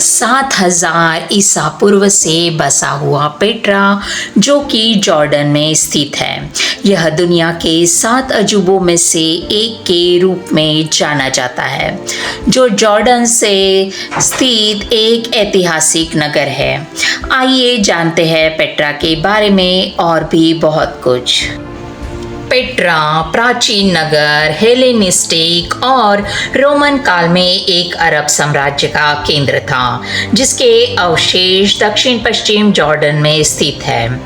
7000 ईसा पूर्व से बसा हुआ पेट्रा, जो कि जॉर्डन में स्थित है, यह दुनिया के 7 अजूबों में से एक के रूप में जाना जाता है, जो जॉर्डन से स्थित एक ऐतिहासिक नगर है। आइए जानते हैं पेट्रा के बारे में और भी बहुत कुछ। पेट्रा प्राचीन नगर, हेलेनिस्टिक और रोमन काल में एक अरब साम्राज्य का केंद्र था, जिसके अवशेष दक्षिण पश्चिम जॉर्डन में स्थित है।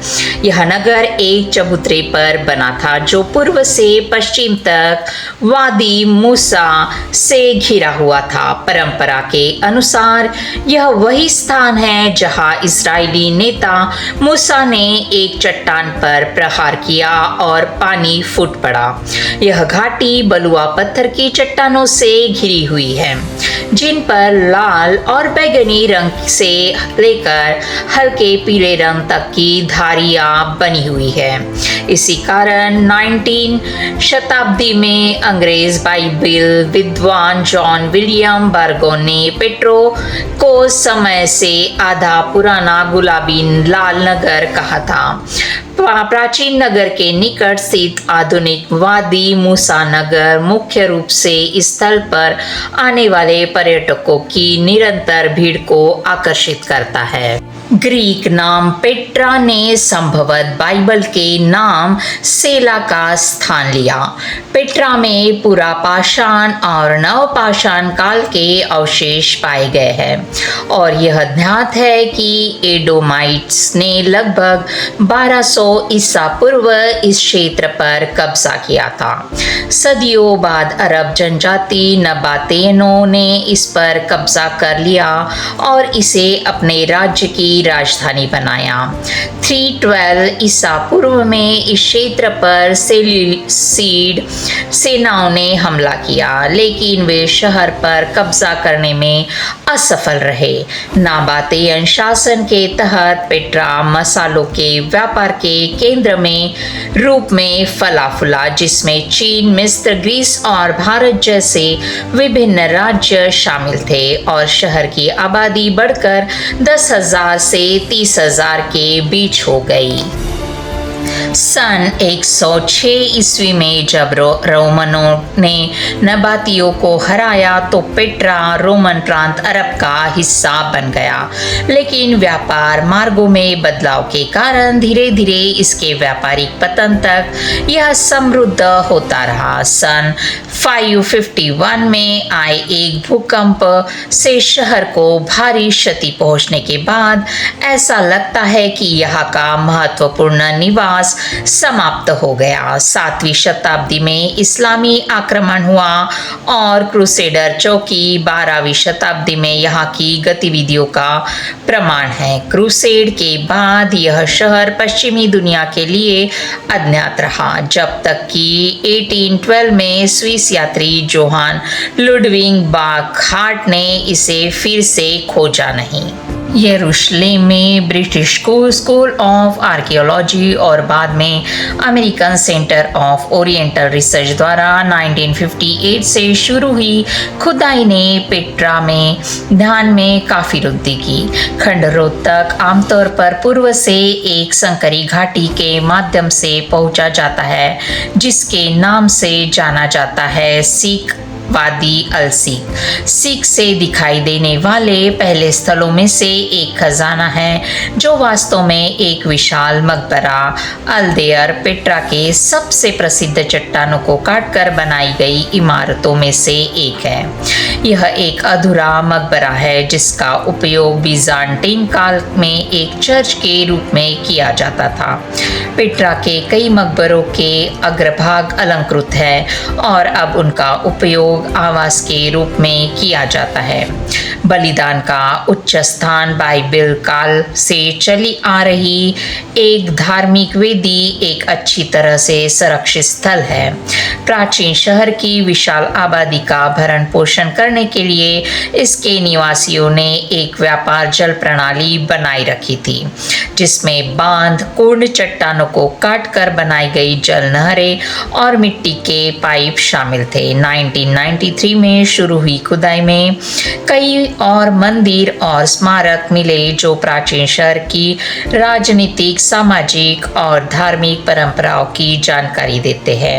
यह नगर एक चबूतरे पर बना था, जो पूर्व से पश्चिम तक वादी मूसा से घिरा हुआ था। परंपरा के अनुसार यह वही स्थान है जहां इस्राएली नेता मूसा ने एक चट्टान पर प्रहार किया और पानी फूट पड़ा। यह घाटी बलुआ पत्थर की चट्टानों से घिरी हुई है, जिन पर लाल और बैंगनी रंग से लेकर हल्के पीले रंग तक की धारियां बनी हुई है। इसी कारण 19 शताब्दी में अंग्रेज बाइबल विद्वान जॉन विलियम बारगोन ने पेट्रो को समय से आधा पुराना गुलाबी लाल नगर कहा था। प्राचीन नगर के निकट स्थित आधुनिक वादी मूसा नगर मुख्य रूप से इस स्थल पर आने वाले पर्यटकों की निरंतर भीड़ को आकर्षित करता है। ग्रीक नाम पेट्रा ने संभवतः बाइबल के नाम सेला का स्थान लिया। पेट्रा में पुरा पाषाण और नवपाषाण काल के अवशेष पाए गए हैं और यह ज्ञात है कि एडोमाइट्स ने लगभग 1200 ईसा पूर्व इस क्षेत्र पर कब्जा किया था। सदियों बाद अरब जनजाति नबातेनों ने इस पर कब्जा कर लिया और इसे अपने राज्य की राजधानी बनाया। 312 ईसा पूर्व में इस क्षेत्र पर सेल्यूसिड सेनाओं ने हमला किया, लेकिन वे शहर पर कब्जा करने में असफल रहे। नाबातेयन शासन के तहत पेट्रा मसालों के व्यापार के केंद्र में रूप में फला फूला, जिसमें चीन, मिस्र, ग्रीस और भारत जैसे विभिन्न राज्य शामिल थे और शहर की आबादी बढ़कर 10,000 से 30,000 के बीच हो गई। सन 106 ईस्वी में जब रोमनों ने नबातियों को हराया तो पेट्रा रोमन प्रांत अरब का हिस्सा बन गया, लेकिन व्यापार मार्गों में बदलाव के कारण धीरे धीरे इसके व्यापारिक पतन तक यह समृद्ध होता रहा। सन 551 में आए एक भूकंप से शहर को भारी क्षति पहुंचने के बाद ऐसा लगता है कि यहाँ का महत्वपूर्ण निवास समाप्त हो गया। 7वीं शताब्दी में इस्लामी आक्रमण हुआ और क्रूसेडर चौकी 12वीं शताब्दी में यहाँ की गतिविधियों का प्रमाण है। क्रूसेड के बाद यह शहर पश्चिमी दुनिया के लिए अज्ञात रहा, जब तक कि 1812 में स्विस यात्री जोहान लुडविग बाखहार्ट ने इसे फिर से खोजा नहीं। यरूशलेम में ब्रिटिश स्कूल ऑफ आर्कियोलॉजी और बाद में American centre of oriental research द्वारा 1958 से शुरू हुई खुदाई ने पेट्रा में ध्यान में काफी वृद्धि की। खंडरों तक आमतौर पर पूर्व से एक संकरी घाटी के माध्यम से पहुंचा जाता है, जिसके नाम से जाना जाता है सिख वादी अल-सीक। सीक से दिखाई देने वाले पहले स्थलों में से एक खजाना है, जो वास्तव में एक विशाल मकबरा अल-देयर पेट्रा के सबसे प्रसिद्ध चट्टानों को काटकर बनाई गई इमारतों में से एक है। यह एक अधूरा मकबरा है जिसका उपयोग बीजान्टिन काल में एक चर्च के रूप में किया जाता था। पेट्रा के कई मकबरों के अग्रभाग अलंकृत है और अब उनका उपयोग आवास के रूप में किया जाता है। बलिदान का उच्च स्थान बाइबल काल से चली आ रही एक धार्मिक वेदी एक अच्छी तरह से संरक्षित स्थल है। प्राचीन शहर की विशाल आबादी का भरण पोषण करने के लिए इसके निवासियों ने एक व्यापार जल प्रणाली बनाई रखी थी, जिसमें बांध, कुंड, चट्टानों को काटकर बनाई गई जल नहरें और मिट्टी के पाइप शामिल थे। 1993 में शुरू हुई खुदाई में कई और मंदिर और स्मारक मिले जो प्राचीन शहर की राजनीतिक, सामाजिक और धार्मिक परंपराओं की जानकारी देते हैं।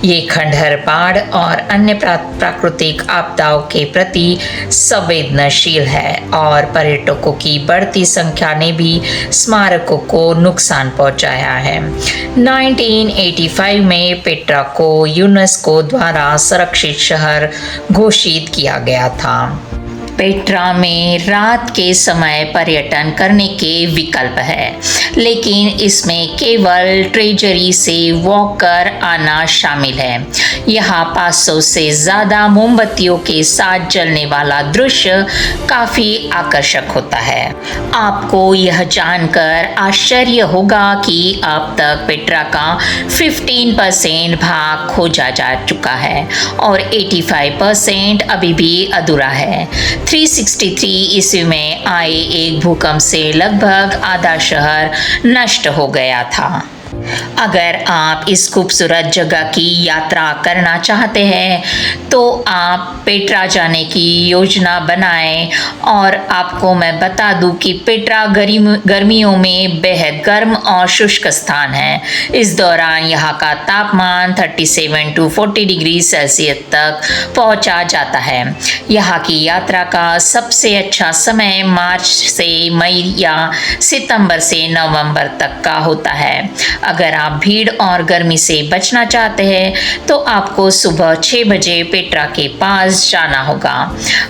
ये खंडहर बाढ़ और अन्य प्राकृतिक आपदाओं के प्रति संवेदनशील है और पर्यटकों की बढ़ती संख्या ने भी स्मारकों को नुकसान पहुंचाया है। 1985 में पेट्रा को यूनेस्को द्वारा संरक्षित शहर घोषित किया गया था। पेट्रा में रात के समय पर्यटन करने के विकल्प है, लेकिन इसमें केवल ट्रेजरी से वॉक कर आना शामिल है। यहाँ 500 से ज़्यादा मोमबत्तियों के साथ जलने वाला दृश्य काफ़ी आकर्षक होता है। आपको यह जानकर आश्चर्य होगा कि अब तक पेट्रा का 15% भाग खोजा जा चुका है और 85% अभी भी अधूरा है। 363 ईस्वी में आए एक भूकंप से लगभग आधा शहर नष्ट हो गया था। अगर आप इस खूबसूरत जगह की यात्रा करना चाहते हैं तो आप पेट्रा जाने की योजना बनाएं। और आपको मैं बता दूं कि पेट्रा गर्मियों में बेहद गर्म और शुष्क स्थान है। इस दौरान यहाँ का तापमान 37 to 40 डिग्री सेल्सियस तक पहुँचा जाता है। यहाँ की यात्रा का सबसे अच्छा समय मार्च से मई या सितंबर से नवंबर तक का होता है। अगर आप भीड़ और गर्मी से बचना चाहते हैं तो आपको सुबह 6 बजे पेट्रा के पास जाना होगा।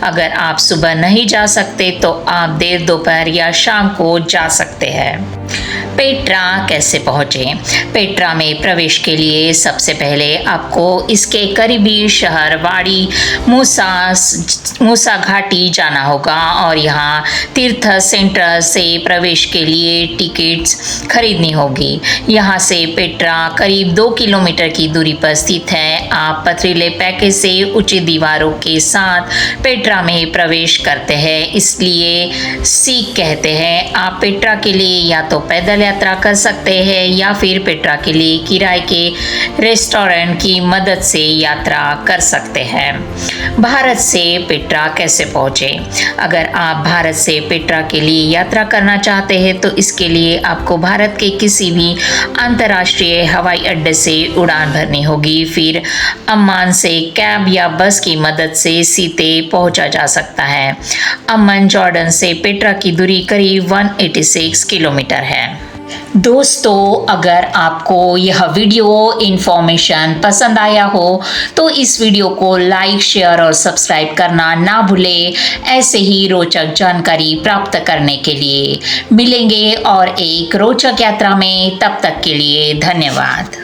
अगर आप सुबह नहीं जा सकते तो आप देर दोपहर या शाम को जा सकते हैं। पेट्रा कैसे पहुँचें? पेट्रा में प्रवेश के लिए सबसे पहले आपको इसके करीबी शहर वाडी मूसा घाटी जाना होगा और यहाँ तीर्थ सेंटर से प्रवेश के लिए टिकट्स खरीदनी होगी। यहाँ से पेट्रा करीब 2 किलोमीटर की दूरी पर स्थित है। आप पथरीले पैकेज से ऊंची दीवारों के साथ पेट्रा में प्रवेश करते हैं, इसलिए सीख कहते हैं। आप पेट्रा के लिए या तो पैदल यात्रा कर सकते हैं या फिर पेट्रा के लिए किराए के रेस्टोरेंट की मदद से यात्रा कर सकते हैं। भारत से पेट्रा कैसे पहुँचे? अगर आप भारत से पेट्रा के लिए यात्रा करना चाहते हैं तो इसके लिए आपको भारत के किसी भी अंतर्राष्ट्रीय हवाई अड्डे से उड़ान भरनी होगी। फिर अम्मान से कैब या बस की मदद से सीधे पहुंचा जा सकता है। अम्मान जॉर्डन से पेट्रा की दूरी करीब 186 किलोमीटर है। दोस्तों, अगर आपको यह वीडियो इन्फॉर्मेशन पसंद आया हो तो इस वीडियो को लाइक, शेयर और सब्सक्राइब करना ना भूलें। ऐसे ही रोचक जानकारी प्राप्त करने के लिए मिलेंगे और एक रोचक यात्रा में। तब तक के लिए धन्यवाद।